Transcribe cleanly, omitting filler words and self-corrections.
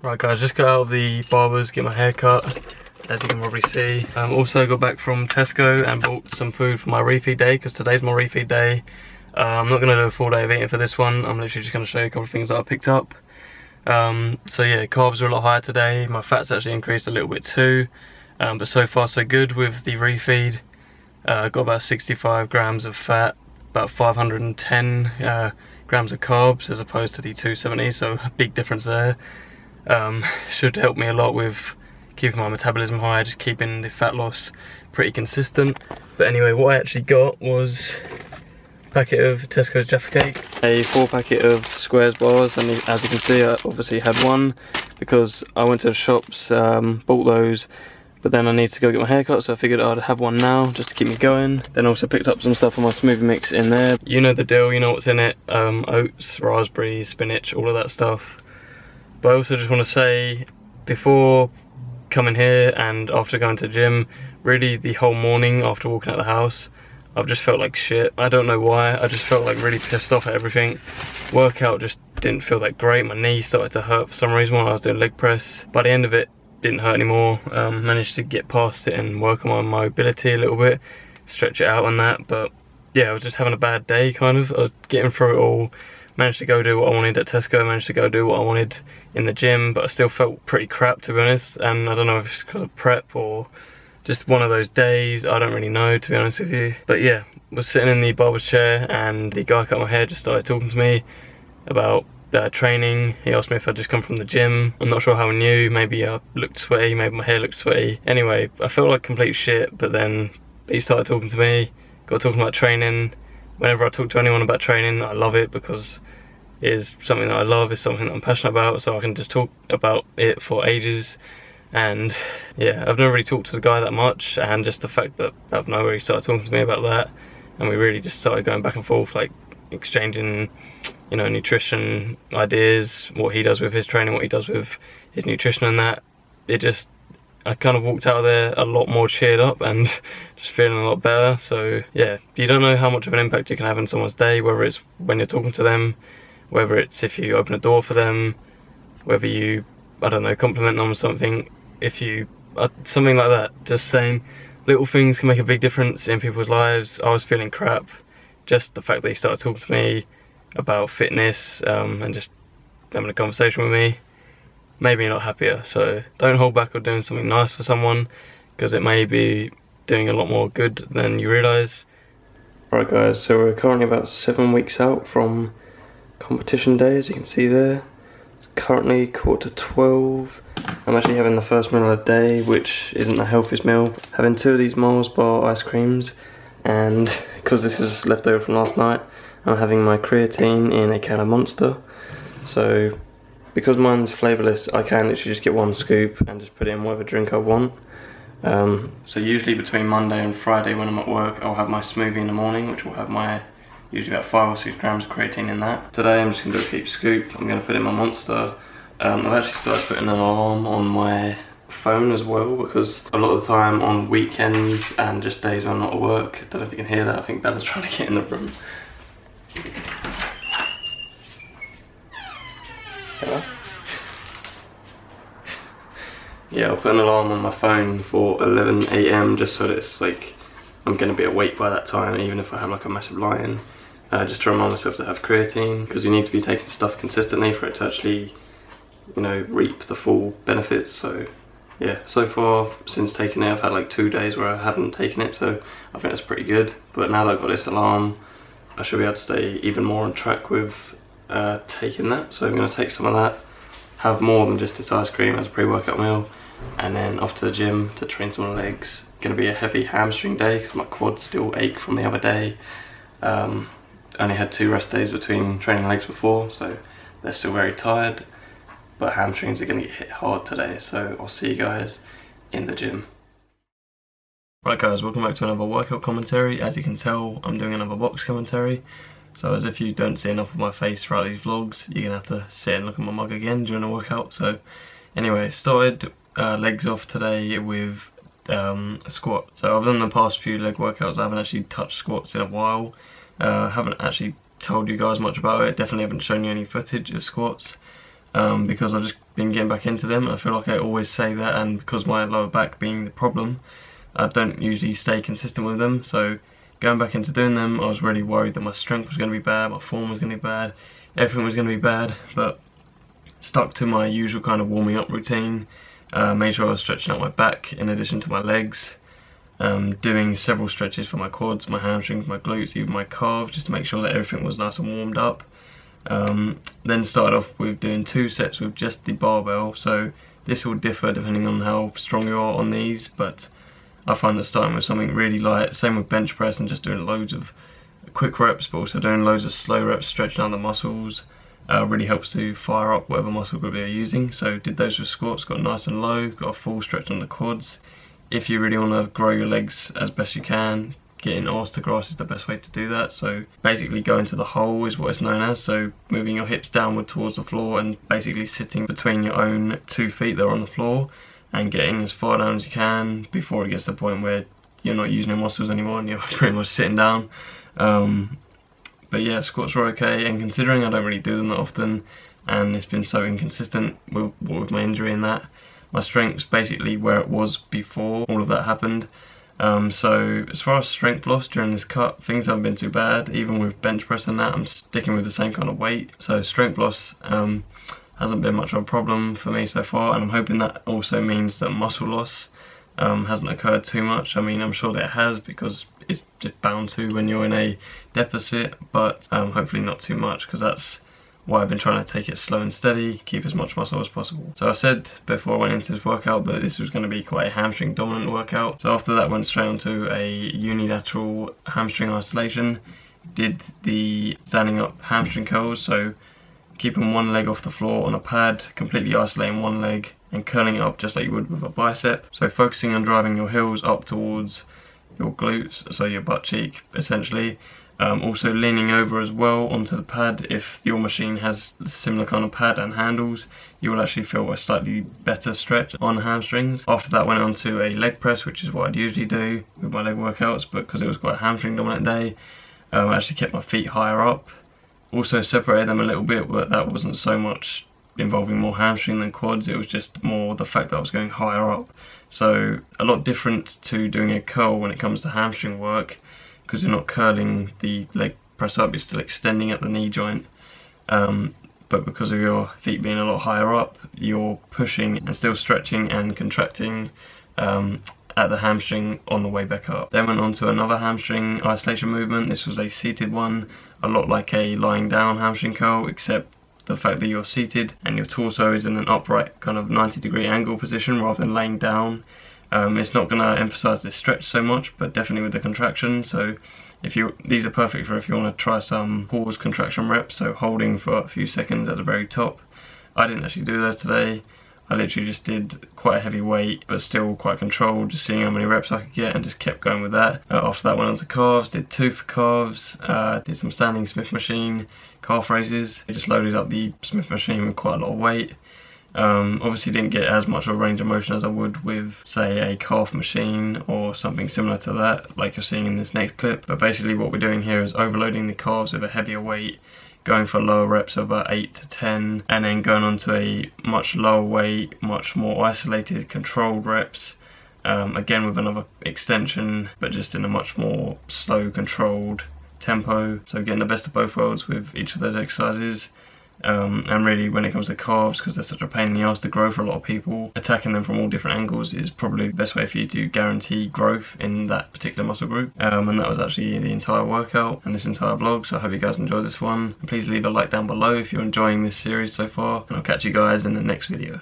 Right guys, just got out of the barber's, get my hair cut, as you can probably see. Also got back from Tesco and bought some food for my refeed day, because today's my refeed day. I'm not going to do a full day of eating for this one. I'm literally just going to show you a couple of things that I picked up. So yeah, carbs are a lot higher today. My fat's actually increased a little bit too. But so far so good with the refeed. Got about 65 grams of fat, about 510 grams of carbs as opposed to the 270, so a big difference there. Should help me a lot with keeping my metabolism high, just keeping the fat loss pretty consistent. But anyway, what I actually got was a packet of Tesco's Jaffa Cake, a 4-packet of Squares bars, and as you can see I obviously had one because I went to the shops, bought those, but then I need to go get my hair cut, so I figured I'd have one now just to keep me going. Then also picked up some stuff for my smoothie mix in there. You know the deal, you know what's in it, oats, raspberries, spinach, all of that stuff. But I also just want to say, before coming here and after going to the gym, really the whole morning after walking out the house, I've just felt like shit. I don't know why, I just felt like really pissed off at everything. Workout just didn't feel that great. My knee started to hurt for some reason when I was doing leg press. By the end of it, didn't hurt anymore. Managed to get past it and work on my mobility a little bit, stretch it out on that. But yeah, I was just having a bad day kind of. I was getting through it all. Managed to go do what I wanted at Tesco, managed to go do what I wanted in the gym, but I still felt pretty crap to be honest. And I don't know if it's because of prep or just one of those days, I don't really know to be honest with you. But yeah, was sitting in the barber's chair and the guy cut my hair just started talking to me about training. He asked me if I'd just come from the gym. I'm not sure how I knew, maybe I looked sweaty, maybe my hair looked sweaty. Anyway, I felt like complete shit, but then he started talking to me, got talking about training. Whenever I talk to anyone about training, I love it because it is something that I love, it's something that I'm passionate about, so I can just talk about it for ages. And yeah, I've never really talked to the guy that much, and just the fact that out of nowhere he started talking to me about that, and we really just started going back and forth, like exchanging, you know, nutrition ideas, what he does with his training, what he does with his nutrition and that. I kind of walked out of there a lot more cheered up and just feeling a lot better. So yeah, you don't know how much of an impact you can have in someone's day, whether it's when you're talking to them, whether it's if you open a door for them, whether you, I don't know, compliment them on something, if you, something like that. Just saying little things can make a big difference in people's lives. I was feeling crap, just the fact that he started talking to me about fitness and just having a conversation with me made me a lot happier. So don't hold back on doing something nice for someone, because it may be doing a lot more good than you realise. Right guys, so we're currently about 7 weeks out from competition day, as you can see there. It's currently 11:45. I'm actually having the first meal of the day, which isn't the healthiest meal. Having 2 of these Mars bar ice creams, and because this is left over from last night, I'm having my creatine in a can of Monster. So because mine's flavourless, I can literally just get 1 scoop and just put it in whatever drink I want. So usually between Monday and Friday when I'm at work, I'll have my smoothie in the morning, which will have my usually about 5 or 6 grams of creatine in that. Today I'm just going to do a keep scoop. I'm going to put in my Monster. I've actually started putting an alarm on my phone as well, because a lot of the time on weekends and just days when I'm not at work, I don't know if you can hear that, I think Bella's trying to get in the room. Hello? Yeah, I'll put an alarm on my phone for 11 AM just so that it's like I'm going to be awake by that time, even if I have like a massive lie-in. Just to remind myself to have creatine, because you need to be taking stuff consistently for it to actually, you know, reap the full benefits. So yeah, so far since taking it, I've had like 2 days where I haven't taken it, so I think that's pretty good. But now that I've got this alarm, I should be able to stay even more on track with taking that. So I'm going to take some of that, have more than just this ice cream as a pre-workout meal, and then off to the gym to train some of the legs. Going to be a heavy hamstring day because my quads still ache from the other day. Only had 2 rest days between training legs before, so they're still very tired, but hamstrings are going to get hit hard today, so I'll see you guys in the gym. Right guys, welcome back to another workout commentary. As you can tell, I'm doing another box commentary, so as if you don't see enough of my face throughout these vlogs, you're going to have to sit and look at my mug again during the workout. So anyway, started legs off today with a squat. So I've done the past few leg workouts, I haven't actually touched squats in a while. Haven't actually told you guys much about it, definitely haven't shown you any footage of squats, because I've just been getting back into them. I feel like I always say that, and because my lower back being the problem, I don't usually stay consistent with them. So going back into doing them, I was really worried that my strength was going to be bad, my form was going to be bad, everything was going to be bad, but stuck to my usual kind of warming up routine. Made sure I was stretching out my back in addition to my legs, doing several stretches for my quads, my hamstrings, my glutes, even my calves, just to make sure that everything was nice and warmed up. Then started off with doing 2 sets with just the barbell. So this will differ depending on how strong you are on these, but I find that starting with something really light, same with bench press, and just doing loads of quick reps, but also doing loads of slow reps, stretching out the muscles, really helps to fire up whatever muscle group you're using. So did those with squats, got nice and low, got a full stretch on the quads. If you really want to grow your legs as best you can, getting arse to grass is the best way to do that. So basically going to the hole is what it's known as, so moving your hips downward towards the floor and basically sitting between your own 2 feet that are on the floor and getting as far down as you can before it gets to the point where you're not using your muscles anymore and you're pretty much sitting down. But yeah, squats were okay, and considering I don't really do them that often and it's been so inconsistent with my injury and that, my strength's basically where it was before all of that happened. So as far as strength loss during this cut, things haven't been too bad. Even with bench press and that, I'm sticking with the same kind of weight. So strength loss hasn't been much of a problem for me so far, and I'm hoping that also means that muscle loss hasn't occurred too much. I mean, I'm sure that it has, because it's just bound to when you're in a deficit, but hopefully not too much, because that's why I've been trying to take it slow and steady, keep as much muscle as possible. So I said before I went into this workout that this was going to be quite a hamstring dominant workout. So after that, went straight onto a unilateral hamstring isolation. Did the standing up hamstring curls, so keeping one leg off the floor on a pad, completely isolating one leg and curling it up just like you would with a bicep. So focusing on driving your heels up towards your glutes, so your butt cheek essentially. Also leaning over as well onto the pad. If your machine has a similar kind of pad and handles, you will actually feel a slightly better stretch on hamstrings. After that, went on to a leg press, which is what I'd usually do with my leg workouts, but because it was quite a hamstring dominant day, I actually kept my feet higher up. Also separated them a little bit, but that wasn't so much involving more hamstring than quads, it was just more the fact that I was going higher up. So a lot different to doing a curl when it comes to hamstring work, because you're not curling the leg press up, you're still extending at the knee joint. But because of your feet being a lot higher up, you're pushing and still stretching and contracting at the hamstring on the way back up. Then went on to another hamstring isolation movement. This was a seated one, a lot like a lying down hamstring curl, except the fact that you're seated and your torso is in an upright kind of 90-degree angle position rather than laying down. It's not going to emphasize this stretch so much, but definitely with the contraction. So these are perfect for if you want to try some pause contraction reps, so holding for a few seconds at the very top. I didn't actually do those today. I literally just did quite a heavy weight, but still quite controlled, just seeing how many reps I could get and just kept going with that. After that, went on to calves, did 2 for calves, did some standing Smith machine calf raises. I just loaded up the Smith machine with quite a lot of weight. Obviously didn't get as much of a range of motion as I would with, say, a calf machine or something similar to that, like you're seeing in this next clip. But basically what we're doing here is overloading the calves with a heavier weight, going for lower reps of about 8 to 10, and then going on to a much lower weight, much more isolated, controlled reps, again with another extension, but just in a much more slow, controlled tempo. So getting the best of both worlds with each of those exercises. And really, when it comes to calves, because they're such a pain in the ass to grow for a lot of people, attacking them from all different angles is probably the best way for you to guarantee growth in that particular muscle group. And that was actually the entire workout and this entire vlog, so I hope you guys enjoyed this one. And please leave a like down below if you're enjoying this series so far, and I'll catch you guys in the next video.